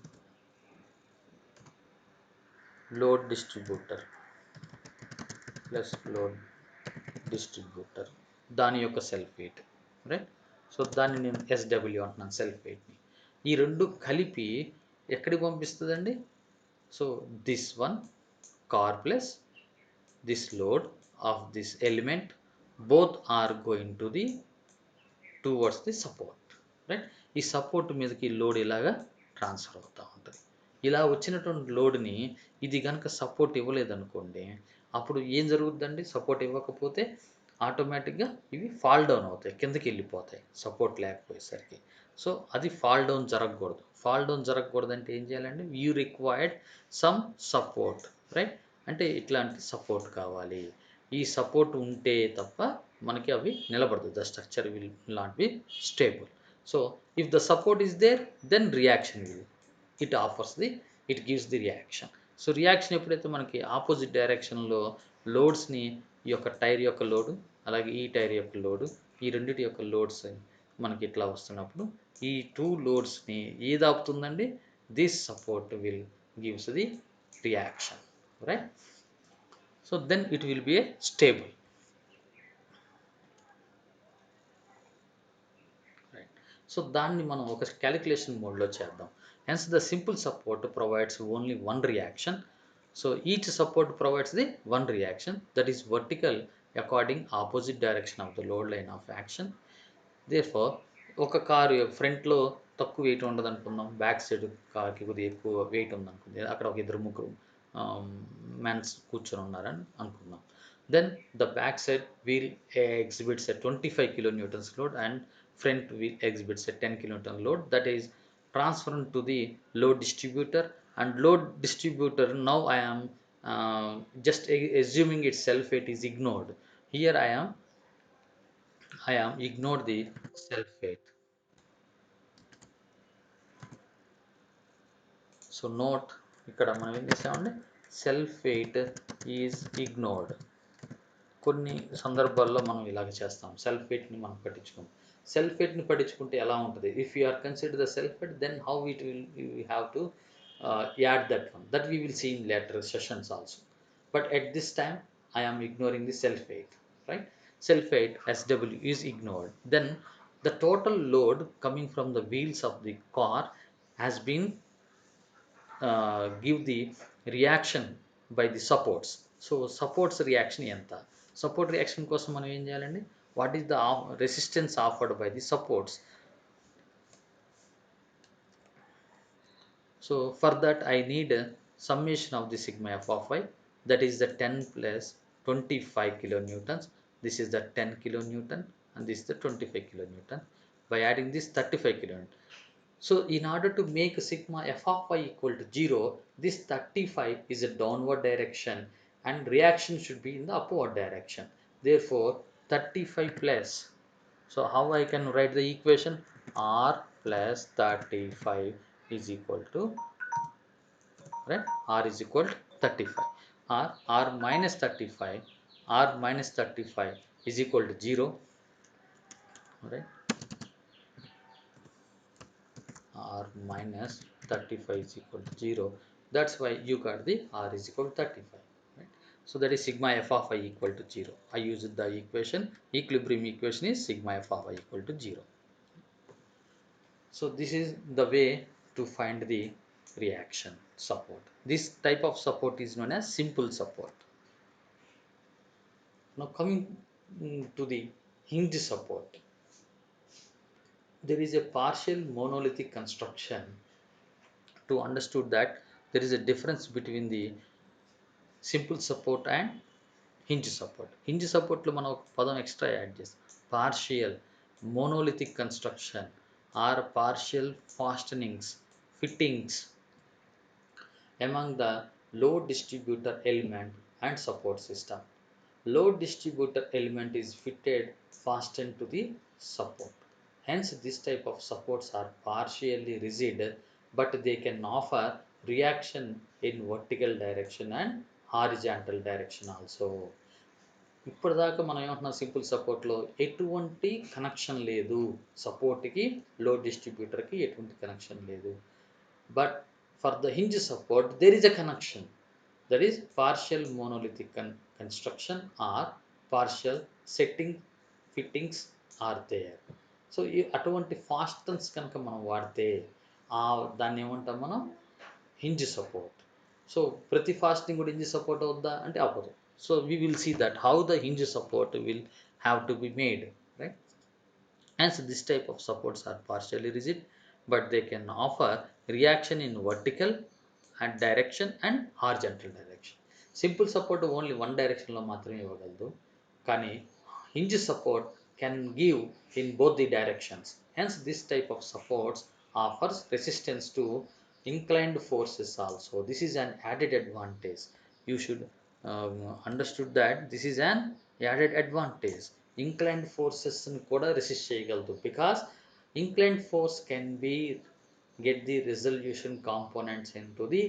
load distributor plus load distributor. దాని యొక్క self wait, right? So దాన్ని నేను SW అంటున్నాను, self వెయిట్ని. ఈ రెండు కలిపి ఎక్కడికి పంపిస్తుందండి? So this one car plus this load of this element both are going to the towards the support, right. ఈ సపోర్ట్ మీదకి లోడ్ ఇలాగా ట్రాన్స్ఫర్ అవుతూ ఉంటుంది. ఇలా వచ్చినటువంటి లోడ్ని ఇది కనుక సపోర్ట్ ఇవ్వలేదనుకోండి, అప్పుడు ఏం జరుగుతుందండి? సపోర్ట్ ఇవ్వకపోతే ఆటోమేటిక్గా ఇవి ఫాల్ డౌన్ అవుతాయి, కిందకి వెళ్ళిపోతాయి సపోర్ట్ లేకపోయేసరికి. సో అది ఫాల్ డౌన్ జరగకూడదు. ఫాల్ డౌన్ జరగకూడదు అంటే ఏం చేయాలండి? You required some support, right. అంటే ఇట్లాంటి సపోర్ట్ కావాలి. ఈ సపోర్ట్ ఉంటే తప్ప మనకి అవి నిలబడదు. The structure will not be stable. So if the support is there, then reaction will it offers the, it gives the reaction. So reaction ఎప్పుడైతే మనకి ఆపోజిట్ డైరెక్షన్లో లోడ్స్ని, ఈ యొక్క టైర్ యొక్క లోడు అలాగే ఈ టైర్ యొక్క లోడు, ఈ రెండింటి యొక్క లోడ్స్ మనకి ఇట్లా వస్తున్నప్పుడు ఈ టూ లోడ్స్ని ఏది ఆపుతుందండి? This support will gives the reaction, right. So then it will be a stable, right. So దాన్ని మనం ఒక క్యాలిక్యులేషన్ మోడ్లో చేద్దాం. Hence the simple support provides only one reaction. So each support provides the one reaction that is vertical according opposite direction of the load line of action. Therefore ఒక car ఫ్రంట్లో తక్కువ wait ఉండదు అనుకుందాం, back side కార్కి కొద్దిగా ఎక్కువ wait ఉందనుకుంది, అక్కడ ఒక ఇద్దరు ముగ్గురు మెన్స్ కూర్చొని ఉన్నారని అనుకుందాం. Then the back side wheel exhibits a 25 kilonewtons load and front wheel exhibits a 10 kilonewton load, that is transferred to the load distributor. And load distributor, now I am just assuming itself it is ignored. Here I am ignored the self weight. So note ఇక్కడ మనం ఏం చేసామంటే self wait is ignored. కొన్ని సందర్భాల్లో మనం ఇలాగ చేస్తాం, self వెయిట్ని మనం పట్టించుకోం. సెల్ఫ్ వెయిట్ని పట్టించుకుంటే ఎలా ఉంటుంది? If you are consider the self weight, then how it will you have to add that one, that we will see in later sessions also. But at this time I am ignoring the self weight, right? Self weight SW is ignored. Then the total load coming from the wheels of the car has been give the reaction by the supports. So supports reaction ఎంత? Support reaction కోసం మనం ఏం చేయాలండి? What is the resistance offered by the supports? So for that I need a summation of the sigma f of y, that is the 10 plus 25 kilonewtons. This is the 10 kilonewton and this is the 25 kilonewton. By adding this 35 kilonewton, so in order to make sigma f of y equal to 0, this 35 is a downward direction and reaction should be in the upward direction. Therefore 35 plus, so how I can write the equation? R plus 35 is equal to, right, R is equal to 35. R minus 35, R minus 35 is equal to 0, right. R minus 35 is equal to 0. That's why you got the R is equal to 35. Right? So that is sigma f of I equal to 0. I used the equation, equilibrium equation is sigma f of I equal to 0. So this is the way to find the reaction support. This type of support is known as simple support. Now coming to the hinge support. There is a partial monolithic construction to understood that there is a difference between the simple support and hinge support. Hinge సపోర్ట్లో మనం ఒక పదం extra add చేస్తాం, partial monolithic construction or partial fastenings fittings among the load distributor element and support system. Load distributor element is fitted fastened to the support. Hence this type of supports are partially rigid, but they can offer reaction in vertical direction and horizontal direction also. ఇప్పటిదాకా మనం ఏమంటున్నాం, simple సపోర్ట్లో ఎటువంటి connection లేదు, సపోర్ట్కి load డిస్ట్రిబ్యూటర్కి ఎటువంటి connection లేదు. But for the hinge support there is a connection, that is partial monolithic construction or partial setting fittings are there. సో ఈ అటువంటి ఫాస్టన్స్ కనుక మనం వాడితే దాన్ని ఏమంటాం మనం, హింజ్ సపోర్ట్. సో ప్రతి ఫాస్టింగ్ కూడా హింజ్ సపోర్ట్ అవుద్దా అంటే అవ్వదు. So we will see that how the hinge support will have to be made, right. Hence, this type of supports are partially rigid, but they can offer reaction in vertical and direction and horizontal direction. Simple support only one direction లో మాత్రమే ఇవ్వగలదు, కానీ hinge support can give in both the directions. Hence, this type of supports offers resistance to inclined forces also. This is an added advantage. You should understood that this is an added advantage. Inclined forces కూడా resist చేయగలదు, because inclined force can be get the resolution components into the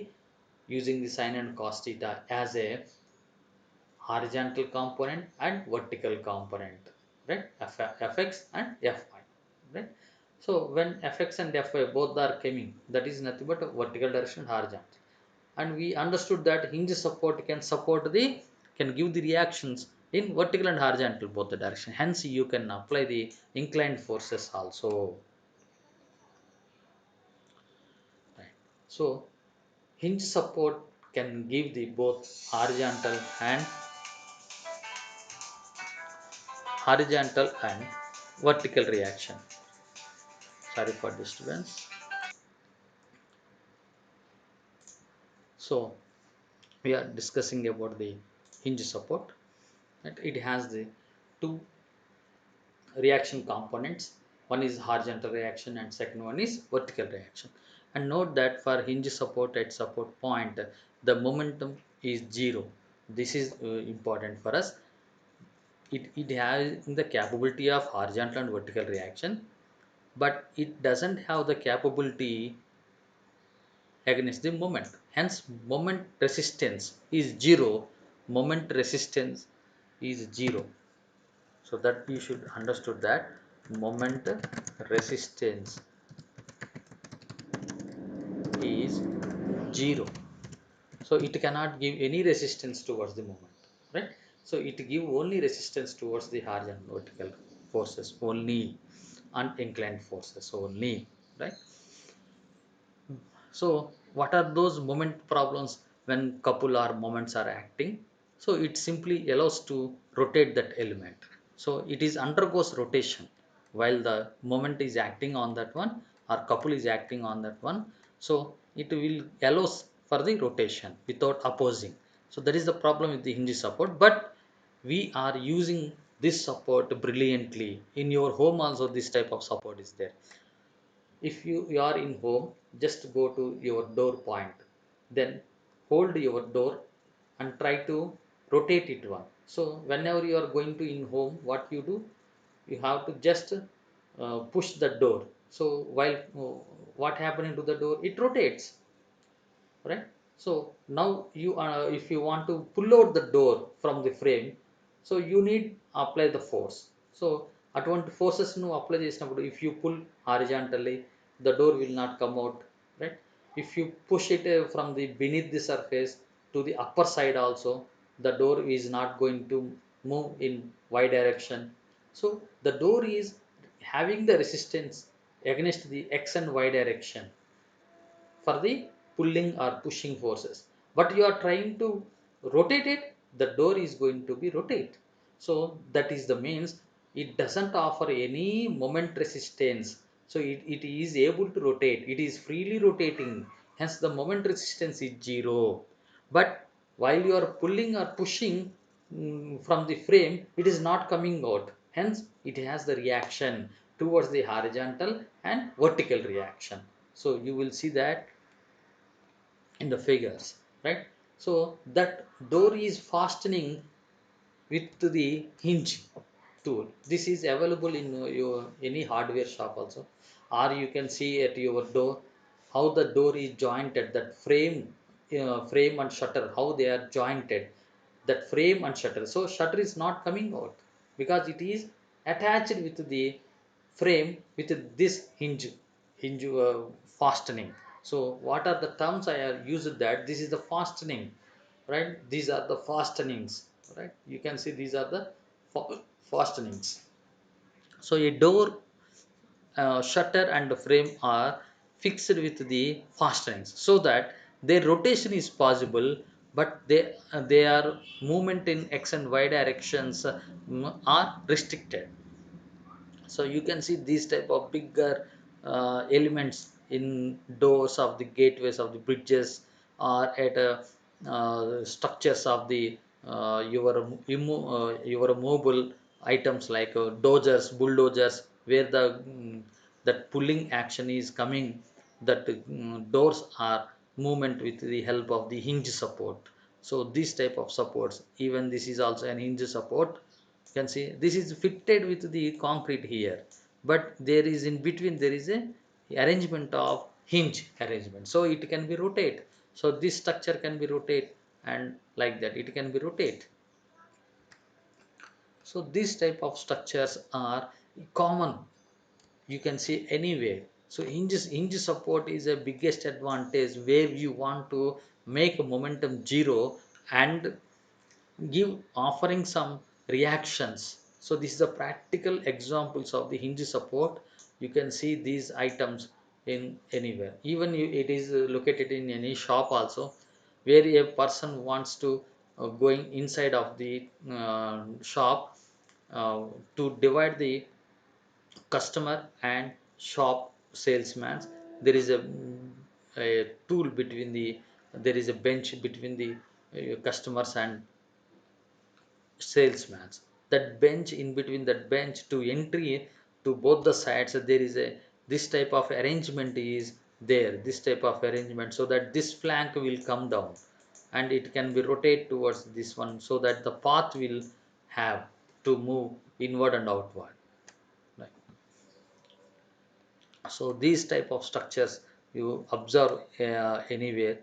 using the sin and cos theta as a horizontal component and vertical component, right? Fx and Fy, right? So when Fx and Fy both are coming, that is nothing but a vertical direction, horizontal. And we understood that hinge support can give the reactions in vertical and horizontal both the direction. Hence you can apply the inclined forces also, right? So hinge support can give the both horizontal and vertical reaction. Sorry for disturbance. So we are discussing about the hinge support, that it has the two reaction components. One is horizontal reaction and second one is vertical reaction. And note that for hinge support at support point, the momentum is zero. This is important for us. It has the capability of horizontal and vertical reaction, but it doesn't have the capability against the moment. Hence, moment resistance is zero. Moment resistance is zero. So that you should understood that moment resistance is zero. So it cannot give any resistance towards the moment, right? So it give only resistance towards the horizontal vertical forces only, and inclined forces only, right? So what are those moment problems when couple or moments are acting? So it simply allows to rotate that element. So it is undergoes rotation while the moment is acting on that one or couple is acting on that one. So it will allows for the rotation without opposing. So that is the problem with the hinge support. But we are using this support brilliantly. In your home also this type of support is there. If you are in home, just go to your door point, then hold your door and try to rotate it one. So whenever you are going to in home, what you do, you have to just push the door. So while what happening to the door, it rotates, right? So now you if you want to pull out the door from the frame, so you need apply the force. So అటువంటి forces నువ్వు apply చేసినప్పుడు, if you pull horizontally, the door will not come out, right? If you push it from the beneath the surface to the upper side also, the door is not going to move in y direction. So the door is having the resistance against the x and y direction for the pulling or pushing forces, but you are trying to rotate it, the door is going to be rotate. So that is the means, it doesn't offer any moment resistance. So it is able to rotate, it is freely rotating, hence the moment resistance is zero. But while you are pulling or pushing from the frame, it is not coming out, hence it has the reaction towards the horizontal and vertical reaction. So you will see that in the figures, right? So that door is fastening with the hinge tool. This is available in your any hardware shop also, or you can see at your door how the door is jointed, that frame and shutter, how they are jointed, that frame and shutter. So shutter is not coming out because it is attached with the frame with this hinge fastening. So what are the terms I have used, that this is the fastening, right? These are the fastenings, right? You can see these are the fastenings. So a door shutter and frame are fixed with the fastenings so that their rotation is possible, but they are movement in x and y directions are restricted. So you can see these type of bigger elements in doors of the gateways of the bridges, or at structures of the your mobile items like dozers, bulldozers, where the that pulling action is coming, that doors are movement with the help of the hinge support. So this type of supports, even this is also an hinge support. You can see this is fitted with the concrete here, but there is in between there is a arrangement of hinge arrangement, so it can be rotate. So this structure can be rotate, and like that it can be rotate. So these type of structures are common, you can see anywhere. So hinge support is a biggest advantage where you want to make a momentum zero and give offering some reactions. So this is the practical examples of the hinge support. You can see these items in anywhere, even it is located in any shop also, where a person wants to going inside of the shop, uh, to divide the customer and shop salesman. There is a tool between the, there is a bench between the customers and salesman. That bench, in between that bench to entry to both the sides, there is a this type of arrangement is there, this type of arrangement, so that this flank will come down and it can be rotate towards this one, so that the path will have to move inward and outward. Right. So these type of structures you observe anywhere,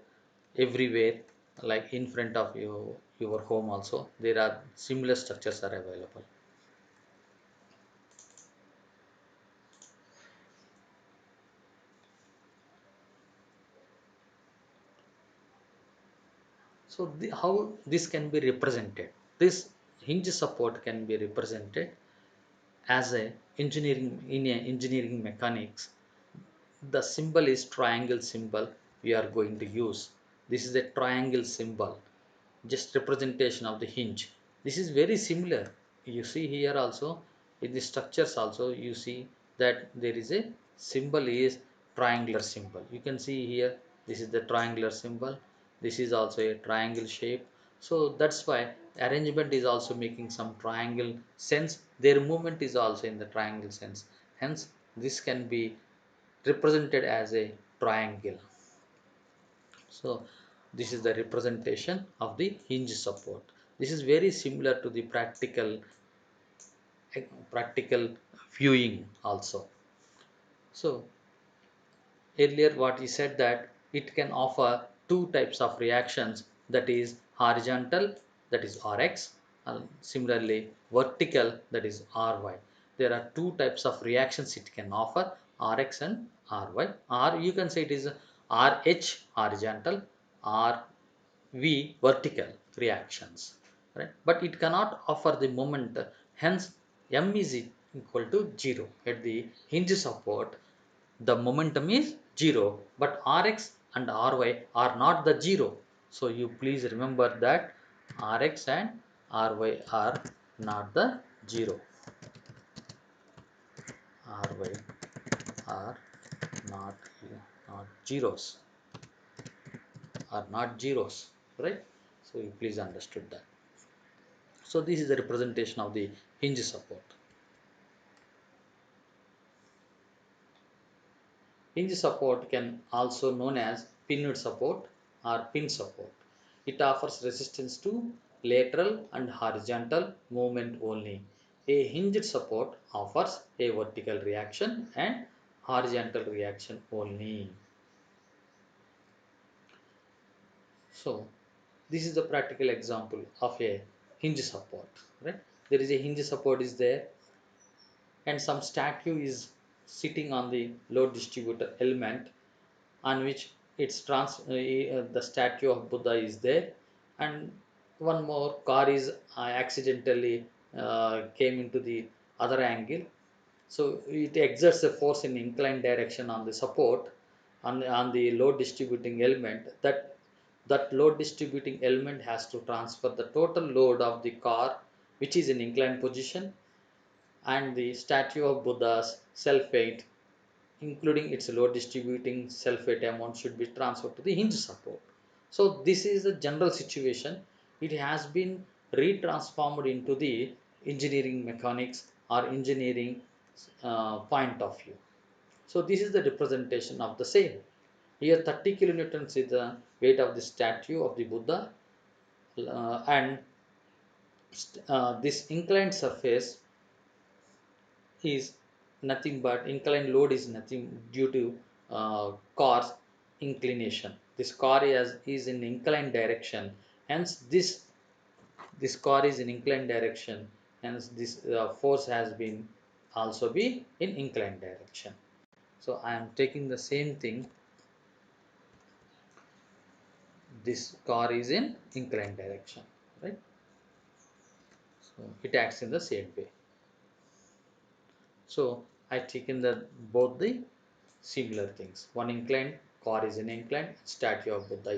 everywhere, like in front of you, your home also there are similar structures are available. So how this can be represented? This hinge support can be represented as a engineering, in a engineering mechanics. The symbol is triangle symbol we are going to use. This is a triangle symbol, just representation of the hinge. This is very similar. You see here also, in the structures also you see that there is a symbol is triangular symbol. You can see here, this is the triangular symbol, this is also a triangle shape. So that's why arrangement is also making some triangle sense, their movement is also in the triangle sense, hence this can be represented as a triangle. So this is the representation of the hinge support. This is very similar to the practical viewing also. So earlier what he said that it can offer two types of reactions, that is horizontal, that is Rx, and similarly vertical, that is Ry. There are two types of reactions it can offer, Rx and Ry. R, you can say it is Rh horizontal, Rv vertical reactions, right? But it cannot offer the moment, hence m is equal to 0 at the hinge support. The momentum is 0, but Rx and Ry are not the 0. So you please remember that Rx and Ry are not the 0. Ry are not, not zeros, are not zeros, right? So you please understood that. So this is the representation of the hinge support. Hinge support can also known as pinned support or pin support. It offers resistance to lateral and horizontal movement only. A hinged support offers a vertical reaction and horizontal reaction only. So this is the practical example of a hinge support, right? There is a hinge support is there, and some statue is sitting on the load distributor element, on which the statue of Buddha is there, and one more car is accidentally came into the other angle, So it exerts a force in inclined direction on the support on the load distributing element. That load distributing element has to transfer the total load of the car which is in inclined position, and the statue of Buddha's self weight, including its load distributing self weight amount, should be transferred to the hinge support. So this is the general situation. It has been retransformed into the engineering mechanics or engineering point of view. So this is the representation of the same. Here 30 kilonewtons is the weight of the statue of the Buddha, and this inclined surface is nothing but inclined load is nothing due to car's inclination. This car is in inclined direction, hence this car is in inclined direction, hence this force has been also be in inclined direction. So I am taking the same thing. This car is in inclined direction, right? So it acts in the same way. So I taken the both the similar things. One inclined, car is in inclined, statue of Buddha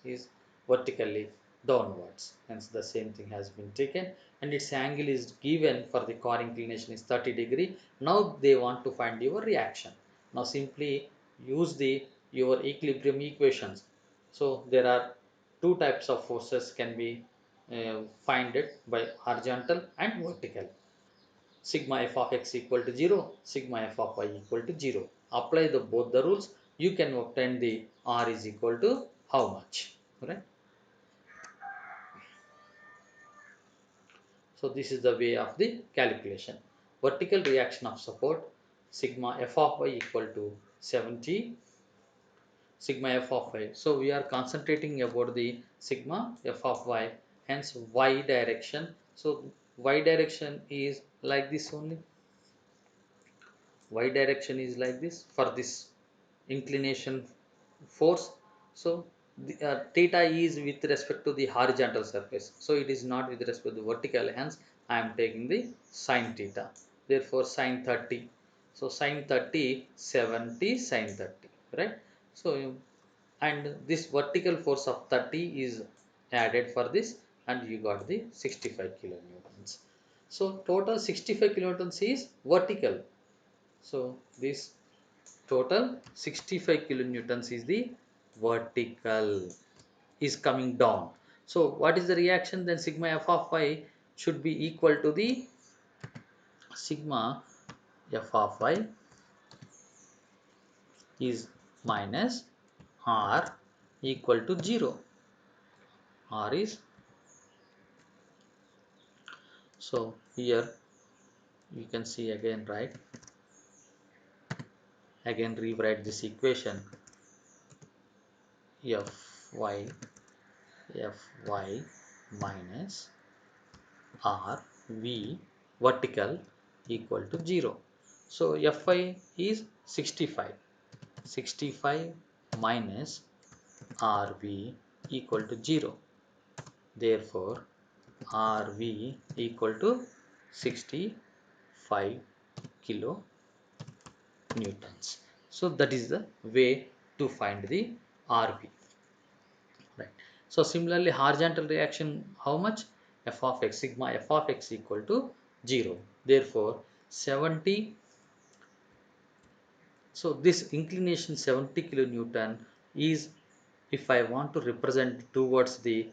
is vertically downwards. Hence the same thing has been taken, and its angle is given for the car inclination is 30 degree. Now they want to find your reaction. Now simply use the your equilibrium equations. So there are two types of forces can be find it by horizontal and vertical. Sigma f of x equal to 0, sigma f of y equal to 0. Apply the both the rules, you can obtain the r is equal to how much, right? So this is the way of the calculation. Vertical reaction of support, sigma f of y equal to 70 sigma f of y. So we are concentrating about the sigma f of y, hence y direction. So y direction is like this only. Y direction is like this for this inclination force. So the theta is with respect to the horizontal surface, so it is not with respect to the vertical, hence I am taking the sine theta. Therefore sine 30, so sine 30 70 sine 30, right? So and this vertical force of 30 is added for this, and you got the 65 kilonewtons. So total 65 kilonewtons is vertical. So this total 65 kilonewtons is the vertical is coming down. So what is the reaction? Then sigma f of y should be equal to the sigma f of y is minus r equal to 0. R is, so here you can see again, right? Again rewrite this equation. Fy Fy minus r v vertical equal to 0. So Fi is 65. 65 minus Rv equal to 0. Therefore, Rv equal to 65 kilo newtons. So that is the way to find the Rv. Right. So similarly, horizontal reaction, how much? F of x, sigma f of x equal to 0. Therefore, 70. So this inclination 70 kilonewton is, if I want to represent towards the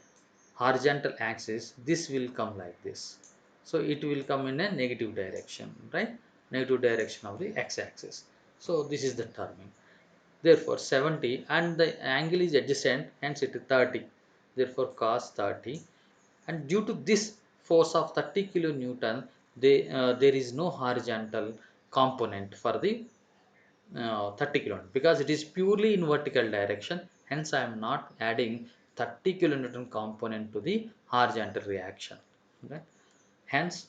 horizontal axis, this will come like this. So it will come in a negative direction, right? Negative direction of the x-axis. So this is the terming. Therefore 70, and the angle is adjacent, hence it is 30. Therefore cos 30, and due to this force of 30 kilonewton, there is no horizontal component for the 30 kilonewton, because it is purely in vertical direction, hence I am not adding 30 kilonewton component to the horizontal reaction, right? Hence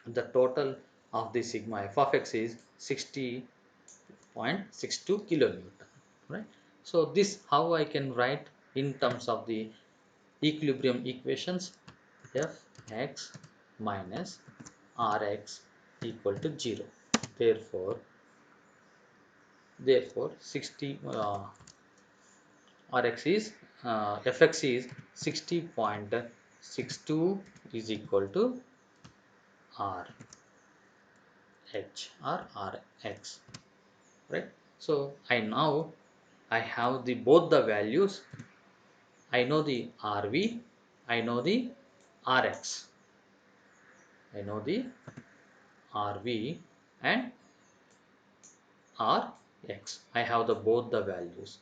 the total of the sigma f of x is 60.62 kilonewton, right? So this how I can write in terms of the equilibrium equations. F x minus Rx equal to 0. Therefore 60 Rx is Fx is 60.62 is equal to R H or Rx, right? So I have the both the values. I know the RV, I know the Rx. I know the RV and Rx. I have the both the values.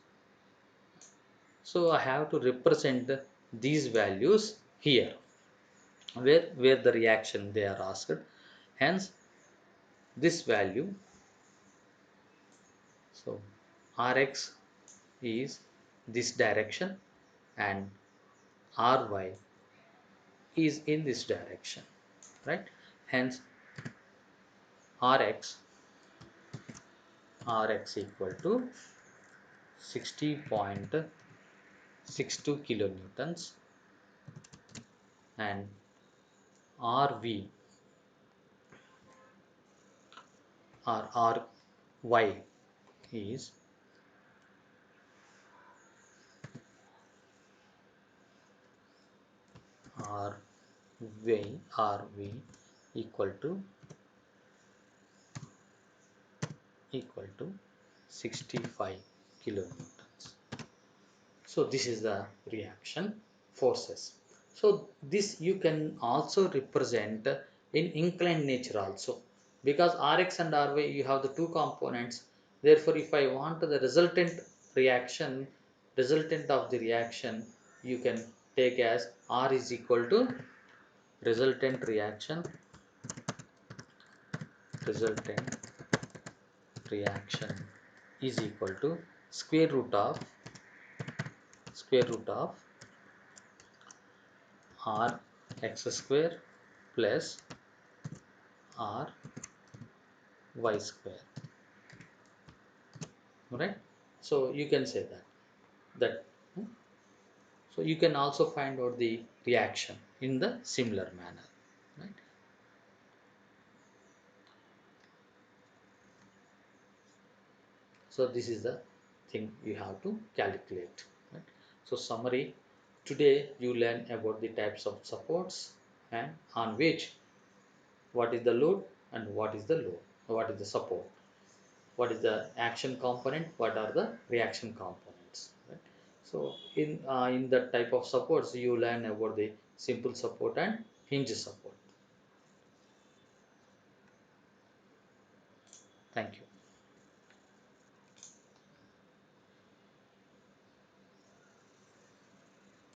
So I have to represent these values here where the reaction they are asked. Hence this value, so Rx is this direction and Ry is in this direction, right? Hence Rx equal to 60.62 kilonewtons and Rv or Ry is Rv equal to 65 kilonewtons. So this is the reaction forces. So this you can also represent in inclined nature also, because Rx and Ry you have the two components. Therefore, if I want the resultant of the reaction, you can take as R is equal to resultant reaction is equal to square root of R x square plus R y square, right? So you can say that hmm? So you can also find out the reaction in the similar manner, right? So this is the thing you have to calculate, right? So summary, today you learn about the types of supports and on which what is the load and what is the support, what is the action component, what are the reaction components, right? So in that type of supports you learn about the simple support and hinge support. Thank you.